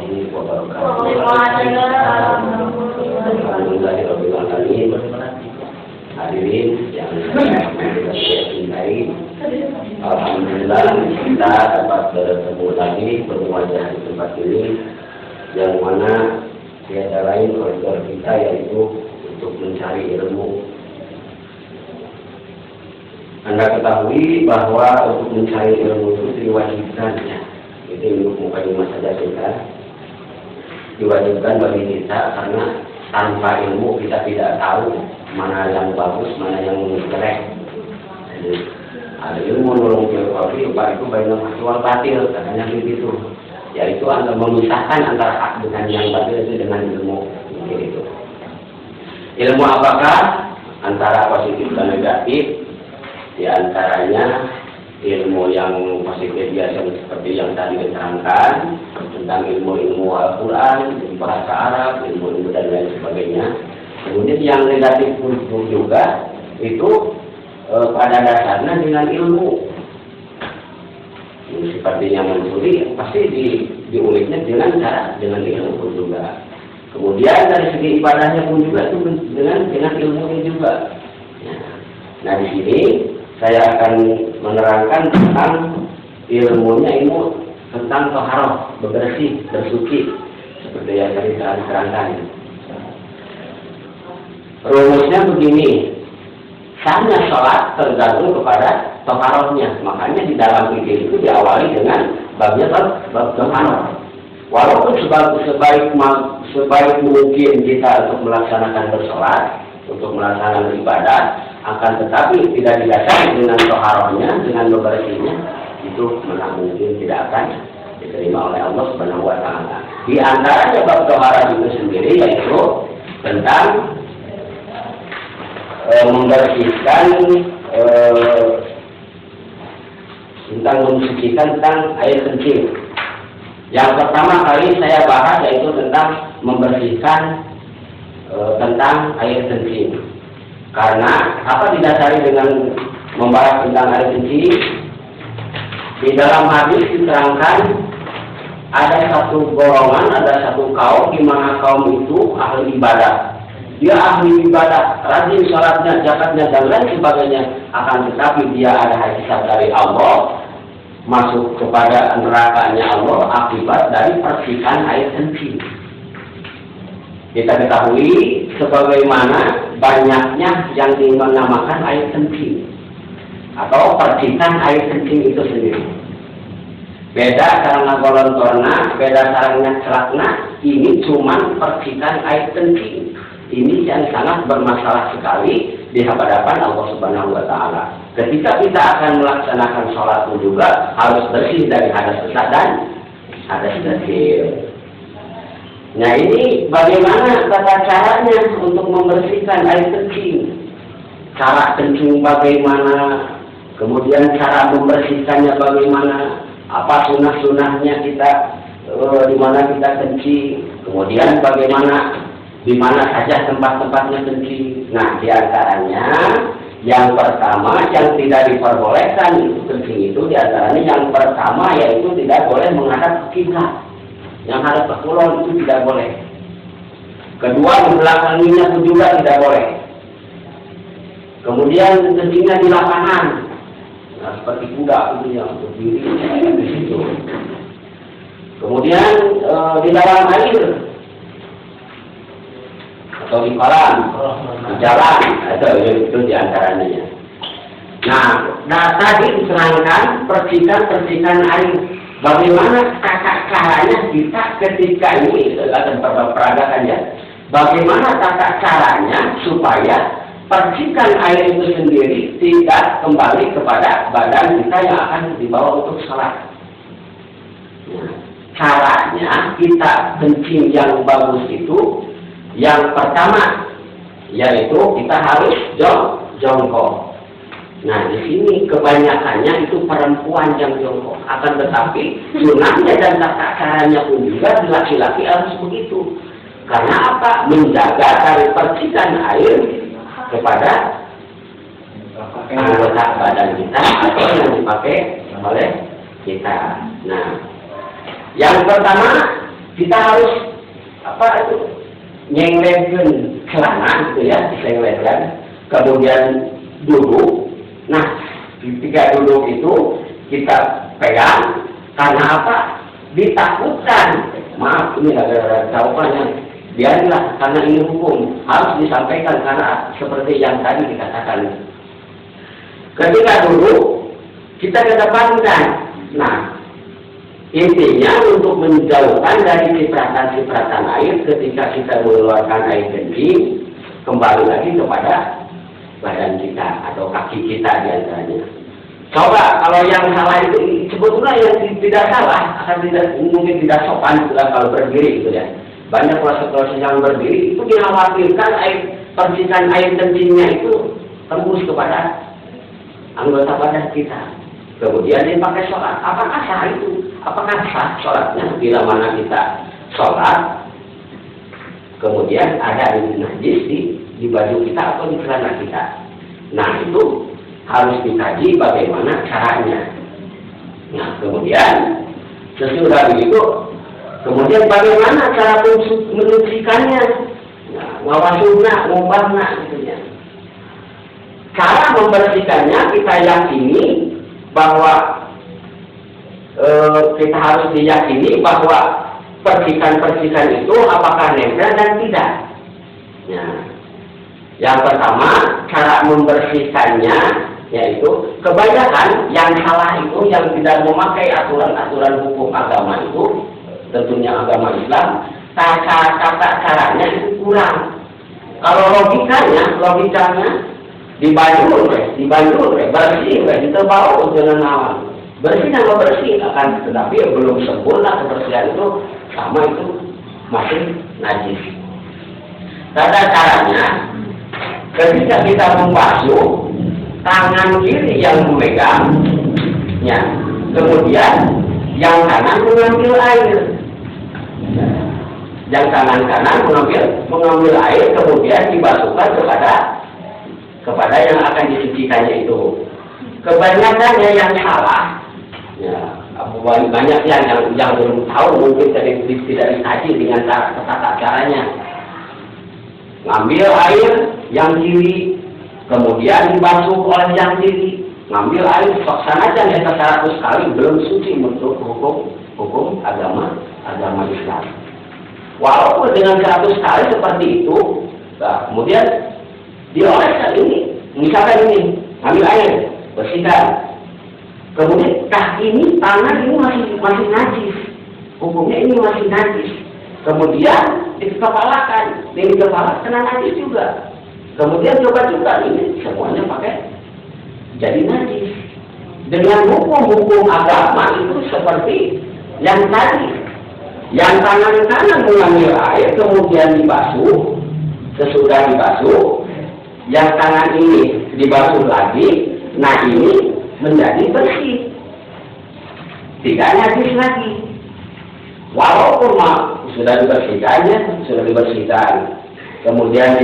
warahmatullahi wabarakatuh. Alhamdulillahirobbilalamin. Hadirin yang saya cintai, alhamdulillah kita dapat bertemu lagi berwajah di tempat ini, yang mana tiada lain koridor kita yaitu untuk mencari ilmu. Anda ketahui bahwa untuk mencari ilmu itu diwajibkan, ya. Itu ilmu mukadimah saja kita. Diwajibkan bagi kita karena tanpa ilmu kita tidak tahu mana yang bagus, mana yang jelek. Jadi ada ilmu nolong filkofi, itu bainal haq wal batil, katanya begitu. Yaitu Anda memisahkan antara hak dengan yang batil itu dengan ilmu. Begitu. Ilmu apakah? Antara positif dan negatif. Di antaranya ilmu yang positif biasa seperti yang tadi diterangkan tentang ilmu-ilmu Al-Quran, bahasa Arab, ilmu-ilmu dan lain sebagainya. Kemudian yang negatif pun juga itu pada dasarnya dengan ilmu. Sepertinya mencuri pasti diuliknya dengan ilmu pun juga. Kemudian dari segi ibadahnya pun juga itu dengan ilmunya juga. Nah di sini saya akan menerangkan tentang ilmu tentang taharah, bebersih, bersuci, seperti yang tadi saya terangkan. Rumusnya begini, sahnya sholat tergantung kepada taharahnya. Makanya di dalam fikih itu diawali dengan babnya bab taharah. Walaupun sebaik mungkin kita untuk melaksanakan bersolat, untuk melaksanakan ibadah, akan tetapi tidak didasari dengan taharahnya, dengan bebersihnya, itu mana mungkin tidak akan diterima oleh Allah Subhanahu wa taala. Di antaranya bab taharah itu sendiri yaitu tentang membersihkan, tentang mensucikan tentang air kencing. Yang pertama kali saya bahas yaitu tentang membersihkan tentang air kencing. Karena apa didasari dengan membahas tentang air kencing? Di dalam hadis diterangkan ada satu golongan, ada satu kaum di mana kaum itu ahli ibadah. Dia ahli ibadah, rajin sholatnya, zakatnya dan lain sebagainya. Akan tetapi dia ada hisab dari Allah, masuk kepada nerakanya Allah akibat dari percikan air kencing. Kita ketahui sebagaimana banyaknya yang dinamakan air kencing atau percikan air kencing itu sendiri. Beda sarana golontorna, beda sarana celakna, ini cuma percikan air kencing. Ini yang sangat bermasalah sekali di hadapan Allah Subhanahu wa taala. Ketika kita akan melaksanakan sholat pun juga harus bersih dari hadas besar dan hadas kecil. Nah ini bagaimana tata caranya untuk membersihkan air kencing? Cara kencing bagaimana? Kemudian cara membersihkannya bagaimana? Apa sunah-sunahnya kita di mana kita kencing? Kemudian bagaimana di mana saja tempat-tempatnya kencing? Nah di antaranya yang pertama yang tidak diperbolehkan itu kencing itu di antaranya yang pertama yaitu tidak boleh menghadap ke kiblat. Yang harus ke kulon itu tidak boleh. Kedua, membelakanginya pun juga tidak boleh. Kemudian kencingnya di lapangan, nah, seperti kuda itu yang berdiri di situ. Kemudian di dalam air atau di kolam, di jalan, itu di antaranya. Nah, tadi diterangkan percikan air. Bagaimana tata caranya kita ketika ini dalam peradakan ya? Bagaimana tata caranya supaya percikan air itu sendiri tidak kembali kepada badan kita yang akan dibawa untuk sholat? Nah, caranya kita kencing yang bagus itu yang pertama yaitu kita harus jongkok. Nah di sini kebanyakannya itu perempuan yang jongkok. Akan tetapi sunahnya dan tata caranya pun juga laki-laki harus begitu. Karena apa? Menjaga dari percikan air kepada anggota badan kita atau yang dipakai oleh kita. Nah yang pertama kita harus nyenglekan celana gitu ya, disenglekan, kemudian duduk. Nah, ketika duduk itu kita pegang, karena apa? Ditakutkan. Maaf, ini ada jawabannya. Biarlah, karena ini hukum harus disampaikan, karena seperti yang tadi dikatakan. Ketika duduk, kita kedepankan. Nah, intinya untuk menjauhkan dari cipratan-cipratan air ketika kita mengeluarkan air kencing, kembali lagi kepada badan kita atau kaki kita diantaranya. Coba kalau yang salah itu sebetulnya yang tidak salah, akan mungkin tidak sopan kalau berdiri gitu ya. Banyak proses-proses yang berdiri itu dikhawatirkan percikan air kencingnya itu tembus kepada anggota badan kita. Kemudian dia pakai sholat. Apakah sah itu? Apakah sah sholatnya bila mana kita sholat, kemudian ada najis di baju kita atau di celana kita? Nah, itu harus dikaji bagaimana caranya. Nah, kemudian sesudah itu, kemudian bagaimana cara menyucikannya? Nah, wawasuna, ngubahna, gitu ya. Cara membersihkannya kita yakini bahwa kita harus diyakini bahwa percikan-percikan itu apakah nempel dan tidak. Nah, yang pertama cara membersihkannya yaitu kebanyakan yang salah itu yang tidak memakai aturan-aturan hukum agama itu, tentunya agama Islam, tata caranya itu kurang. Kalau logikanya dibanjur, bersih, ditebau dengan awan. Bersih dan bersih akan, tetapi belum sempurna kebersihan itu, sama itu masih najis. Tata caranya, ketika kita membasuh, tangan kiri yang memegang, ya, kemudian yang kanan mengambil air. Yang kanan mengambil air, kemudian dibasuhkan kepada yang akan disucikannya itu. Kebanyakannya yang salah, ya, banyak yang belum tahu, mungkin tidak dikaji dengan tata caranya. Ngambil air yang kiri, kemudian dibasuh oleh yang kiri. Ngambil air, sana aja 100 kali belum suci menurut hukum agama Islam. Walaupun dengan 100 kali seperti itu, nah, kemudian dioleskan ini, misalkan ini, ambil air, bersihkan. Kemudian ini, tangan ini masih najis, hukumnya ini masih najis. Kemudian dikepalakan, di kepala kena najis juga. Kemudian coba juga ini, semuanya pakai jadi najis. Dengan hukum-hukum agama itu seperti yang tadi. Yang tangan kanan mengambil air, kemudian dibasuh, sesudah dibasuh, yang tangan ini dibasuh lagi, nah ini menjadi bersih, tidak najis lagi. Walaupun sudah dibersihkan, kemudian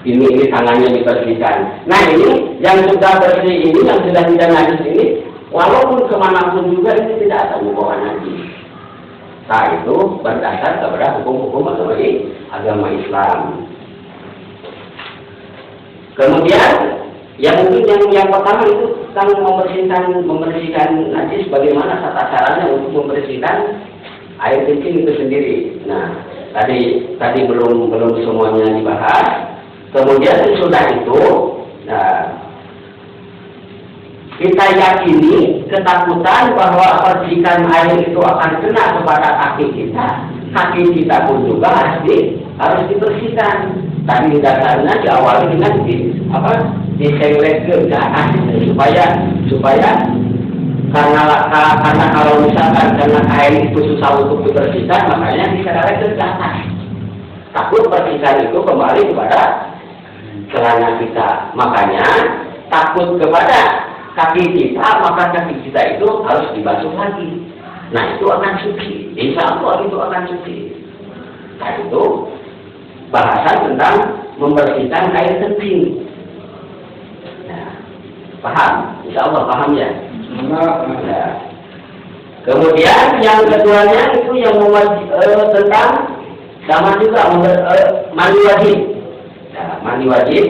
ini tangannya dibersihkan. Nah ini yang sudah bersih ini, yang sudah tidak najis ini, walaupun kemanapun juga ini tidak akan membawa najis. Nah itu berdasar kepada hukum-hukum agama Islam. Kemudian yang pertama itu tentang membersihkan najis, bagaimana tata caranya untuk membersihkan air kencing itu sendiri. Nah tadi belum semuanya dibahas. Kemudian sudah itu, nah, kita yakini ketakutan bahwa percikan air itu akan kena kepada kaki kita pun juga harus dibersihkan. Tadi dasarnya diawali dengan disenglet ke atas supaya karena kalau misalkan karena air itu susah untuk dibersihkan, makanya disenglet ke atas. Takut percikan itu kembali kepada celana kita, makanya takut kepada kaki kita, maka kaki kita itu harus dibasuh lagi. Nah itu akan suci, insya Allah itu akan suci. Nah itu bahasan tentang membersihkan air kencing. Nah, paham? Insya Allah paham ya? Nah, Kemudian yang keduanya itu yang tentang sama juga mandi wajib. Nah, mandi wajib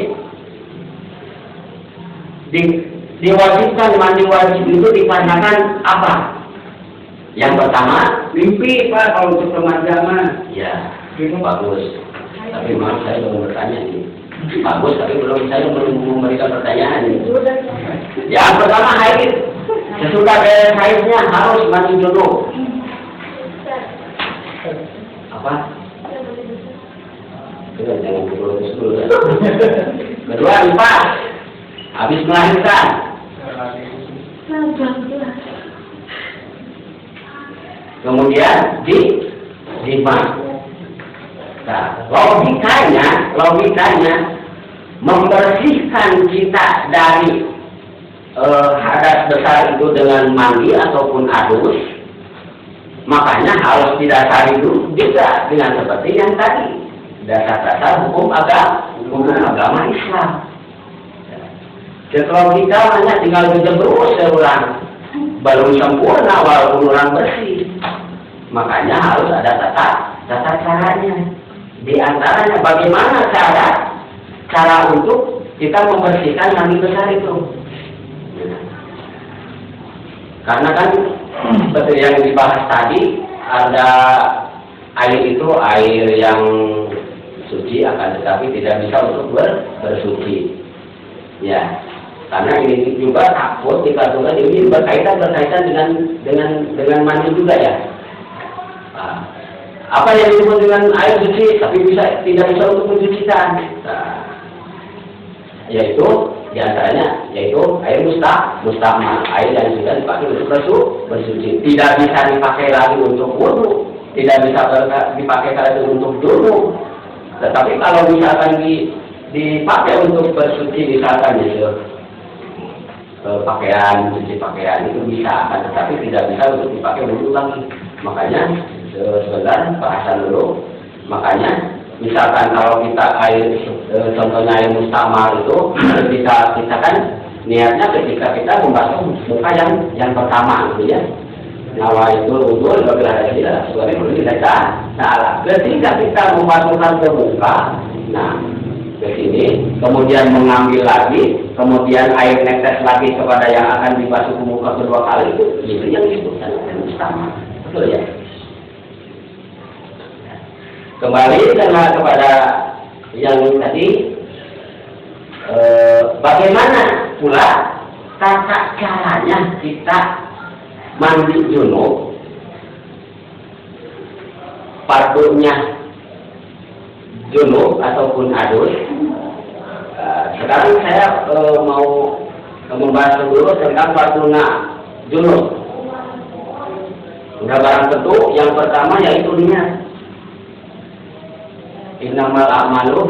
diwajibkan mandi wajib itu dikarenakan apa? Yang pertama, mimpi Pak kalau untuk remaja mah. ya bagus. Tapi maaf saya belum bertanya nih. Bagus tapi saya belum memberikan pertanyaan ini. Yang pertama haid. Sesudah beres haidnya harus mandi junub. Apa? Jangan dulu. Kedua nifas. Habis melahirkan. Kemudian jima. Nah, logikanya membersihkan kita dari hadas besar itu dengan mandi ataupun adus, makanya harus didasari dulu juga dengan seperti yang tadi dasar-dasar hukum agama Islam. Kalau kita hanya tinggal berjemur seorang belum sempurna walaupun orang bersih, makanya harus ada tata caranya. Di antaranya bagaimana cara untuk kita membersihkan mandi besar itu. Karena kan seperti yang dibahas tadi, ada air itu air yang suci akan tetapi tidak bisa untuk bersuci. Ya, karena ini juga takut dikatakan ini berkaitan dengan mandi juga ya. Nah, apa yang disebut dengan air suci tapi tidak bisa untuk mencucikan, nah, yaitu diantaranya yaitu air mustahmal, air yang sudah dipakai untuk bersuci, tidak bisa dipakai lagi untuk wudu, tidak bisa dipakai lagi untuk junub. Tetapi kalau misalkan dipakai untuk bersuci, misalkan pakaian, cuci pakaian itu bisa, tetapi tidak bisa untuk dipakai wudu lagi. Makanya sebentar bahasan dulu. Makanya misalkan kalau kita contohnya air mustahmal itu kita kan niatnya ketika kita membasuh muka yang pertama gitu ya. Nawa itu wudu bagi tidak sebenarnya perlu tidak salah. Ketika kita membasuhkan ke muka, nah ke sini kemudian mengambil lagi, kemudian air netes lagi kepada yang akan dibasuh ke muka kedua kali itu yang disebutkan air mustahmal. Betul ya? Kembali kepada yang tadi, bagaimana pula tata caranya kita mandi junub, pardunya junub ataupun adus. Sekarang saya mau membahas dulu tentang parduna junub. Sudah barang tentu yang pertama yaitu niat. Innamal a'malu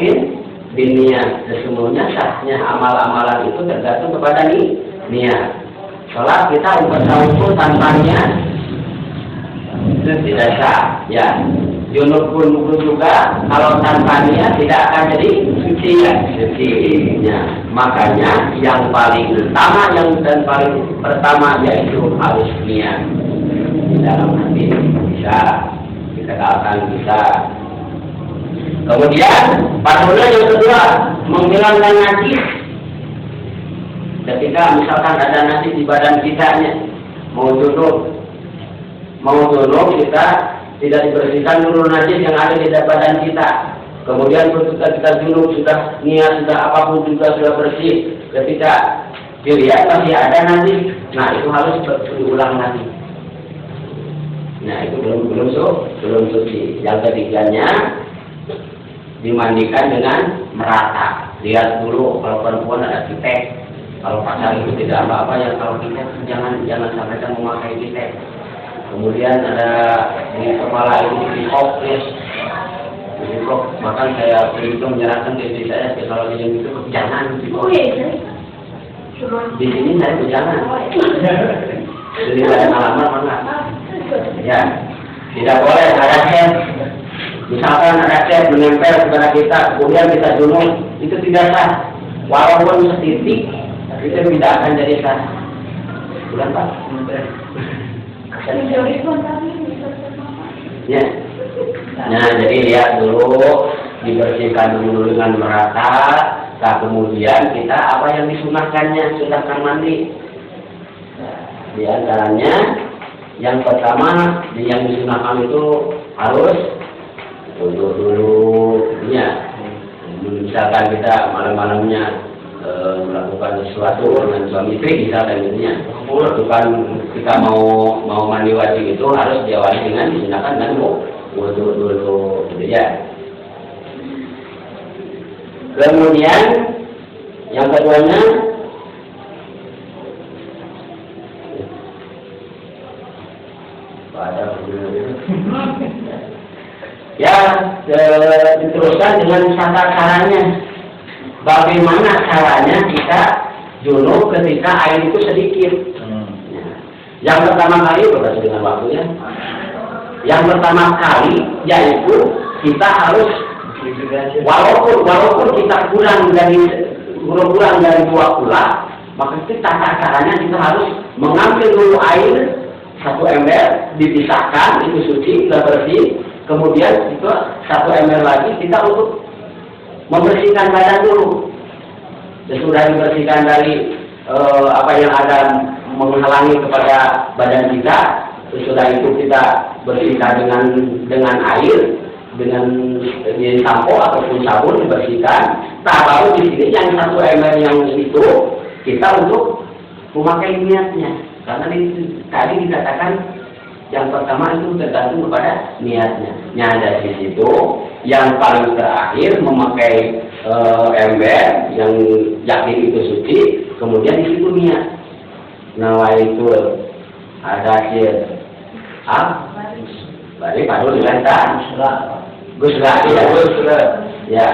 binniyat. Sesungguhnya sahnya amal-amalan itu tergantung kepada niat. Salat kita umpul tanpa niat tidak sah. Ya, junub pun juga kalau tanpa niat tidak akan jadi suci. Makanya yang paling utama dan paling pertama yaitu harus niat. Dalam hati bisa kita katakan bisa. Kemudian parduna yang kedua menghilangkan najis. Ketika misalkan ada najis di badan kitanya, mau junub kita tidak dibersihkan dulu najis yang ada di badan kita. Kemudian ketika kita junub sudah niat sudah apapun juga sudah bersih, ketika dilihat masih ada najis, nah itu harus diulang lagi. Nah itu belum suci. Yang ketiganya dimandikan dengan merata. Lihat dulu kalau perempuan ada titek, kalau pacar itu tidak apa-apa ya, kalau titek jangan sampai kan memakai titek. Kemudian ada di kepala itu dikoplis, bahkan saya itu menyerahkan ke istri saya kalau dia itu jangan di sini saya jangan. Jadi ada alamat mana? Ya, tidak boleh ada chat. Misalkan ada chat menempel kepada kita, kemudian kita junub, itu tidak sah. Walaupun setitik, itu tidak akan jadi sah. Bukan Pak? Ya. Nah, jadi lihat dulu, dibersihkan dulu dengan merata. Nah, kemudian kita apa yang disunahkannya, sunahkan mandi. Di antaranya, yang pertama yang disunahkan itu harus untuk dulu, ya. Misalkan kita malam-malamnya melakukan sesuatu dengan suami istri, misalkan intinya, melakukan kita mau mandi wajib itu harus diawali dengan disunahkan dengan wudhu dulu, gitu ya. Kemudian yang keduanya ya diteruskan dengan tata caranya. Bagaimana caranya kita junub ketika air itu sedikit? Yang pertama kali berarti dengan waktunya. Yang pertama kali yaitu kita harus walaupun kita kurang dari 2 kula, maka kita tata caranya kita harus mengambil dulu air 1 ember, dipisahkan, itu suci, sudah bersih. Kemudian itu 1 ember lagi kita untuk membersihkan badan dulu. Sesudah dibersihkan dari apa yang ada menghalangi kepada badan kita, sesudah itu kita bersihkan dengan air, dengan sampo ataupun sabun dibersihkan. Nah, baru di sini yang 1 ember yang itu kita untuk memakai niatnya. Karena tadi dikatakan yang pertama itu tergantung kepada niatnya. Nah, dari situ yang paling terakhir memakai ember yang yakin itu suci, kemudian di situ niat. Nawaitu ada balik baru dilantar. Ya.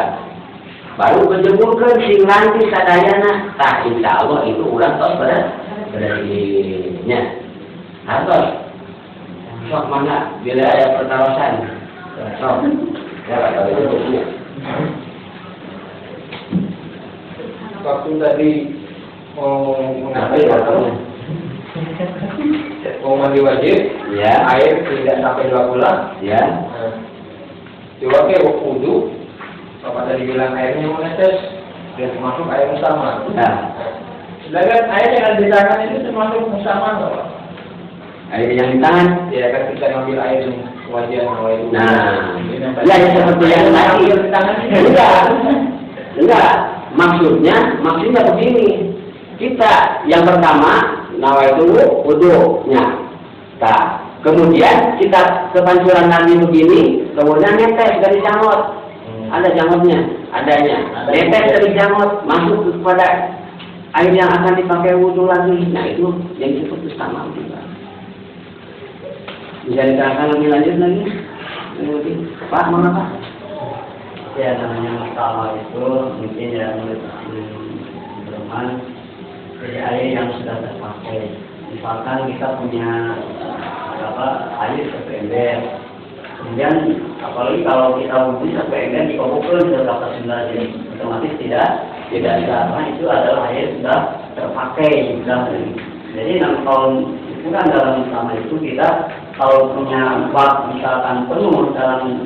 Baru menjemurkan sing lanti sadayana. Tah insya Allah itu ulang tos berarti harus. Sok mana bila ada pertawasan. Sok. Ya, kalau itu. Waktu tadi mau mandi wajib, ya, air tidak sampai 2 bulan, ya. Coba ke wudhu, apa tadi bilang airnya menetes, dan termasuk air musama. Nah. Sedangkan air yang ada di tangan itu termasuk musama nggak, Pak? Air yang di tangan, ya kan kita ngambil air yang wajar itu. Nah, ya seperti yang tadi. Enggak. Maksudnya begini. Kita yang pertama nawaitu wudunya. Nah, kemudian kita kepancuran nanti begini, kemudian netes dari jangot. Ada jangotnya, adanya. Netes dari jangot masuk kepada air yang akan dipakai wudu lagi. Nah, itu yang disebut sama juga. Bisa diterangkan lebih lanjut lagi? Pak, mau apa? Ya, namanya mustama itu mungkin ya menurut teman-teman, jadi air yang sudah terpakai. Misalkan kita punya air 1 ember, kemudian apalagi kalau kita wudhu 1 ember dikumpulkan sudah dapat 9, jadi otomatis tidak karena itu adalah air sudah terpakai. Jadi kalau itu kan dalam mustama itu kita kalau punya bak misalkan penuh dalam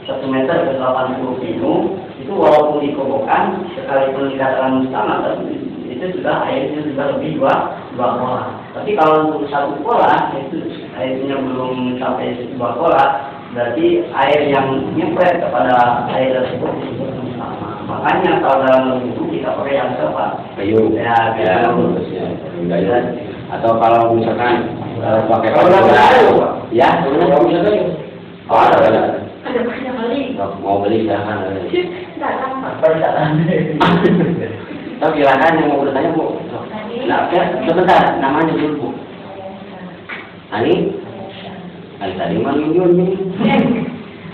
1 meter ke 80 kilo, itu walaupun dikobokan sekalipun dikatakan mustama, itu sudah airnya sudah lebih 2 kola. Tapi kalau untuk 1 kola itu airnya belum sampai 2 kola, berarti air yang nyempret kepada air tersebut disebut mustama. Makanya kalau dalam wudhu kita pakai yang sepat. Kayu. Ya. Atau kalau misalkan pakai kayu, ya. Oh, ada. Mau beli silahkan. Tahu silakan yang mau bertanya Bu. Nah, sebentar, namanya dulu Bu. Ani tadi mah Yun nih.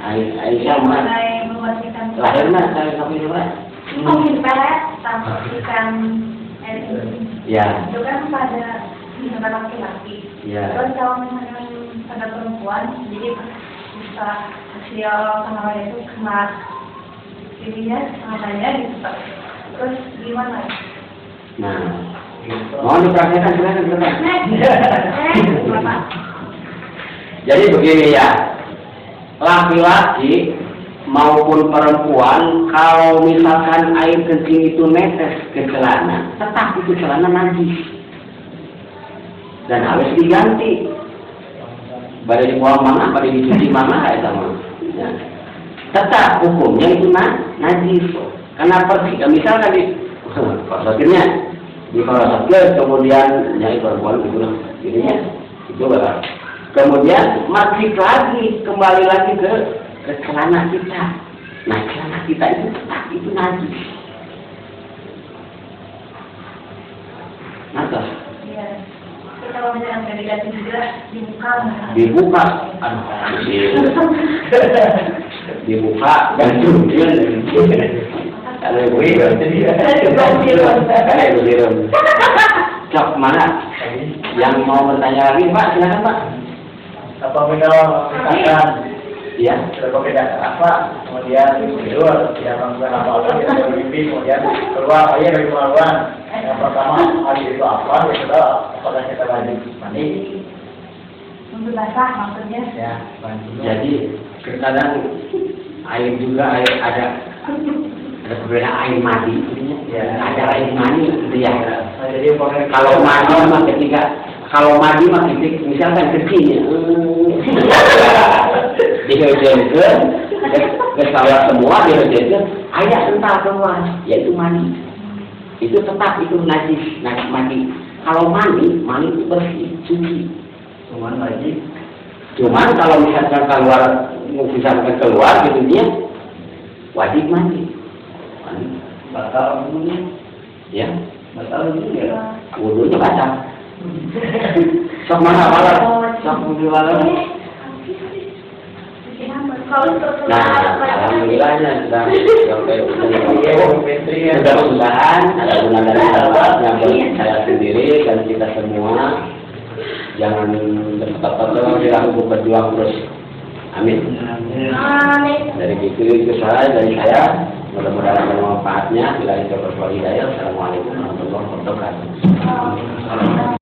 Aisyah mah. Lahirnya saya sampai berapa? Mungkin pelet ikan Ya. itu kan pada laki-laki. Ya. Terus kalau misalnya pada perempuan, jadi bisa hasil kenapa itu kena ininya, matanya gitu. Terus gimana? Nah, Mohon dipraktekkan, silakan. Bapak. Jadi begini ya, laki-laki maupun perempuan kalau misalkan air kencing itu netes ke celana, tetap itu celana najis dan harus diganti. Badai dibuang mana, badai dicuci mana, kayak sama. Ya. Tetap hukumnya itu najis. Karena pergi, misalkan di prosesnya di proses kemudian nyai perempuan gitu lah, jadinya itu lah. Kemudian masih lagi kembali lagi ke celana kita. Nah celana kita itu tetap itu najis. Nata? Iya. Tapi kalau misalnya nggak diganti juga dibuka. Dibuka, dibuka dan kemudian ada yang cok mana? Yang mau bertanya lagi, Pak, silakan Pak. Apa misalkan Ya. berbeda apa kemudian tidur yang melakukan apa-apa dia bermimpi kemudian keluar air dari kemaluan yang pertama hari itu apa yang kedua apakah kita wajib mandi Untuk basah maksudnya. ya mandi Jadi terkadang air juga ada perbedaan air mandi, Ya. ada air mani gitu ya. jadi Kalau mandi mah ketika mandi mah ketika misalkan kecilnya, dihidupkan, kesalahan semua dihidupkan, ayat entah keluar, yaitu mandi. Itu tetap itu najis mandi. Kalau mandi itu bersih, suci. cuman wajib Cuman kalau misalkan keluar gitu dia wajib mandi. batal wudhunya Ya, batal wudhunya wudunya batal. Sok mana malam? Sok wudhu malam. Nah, alhamdulillahnya sudah mudah-mudahan ada guna dari sahabat yang saya sendiri dan kita semua jangan tetap dilakukan berjuang terus. Amin. Dari itu saya dari saya. Mudah-mudahan bermanfaatnya. Bila itu berbuat hidayah. Assalamualaikum warahmatullahi wabarakatuh.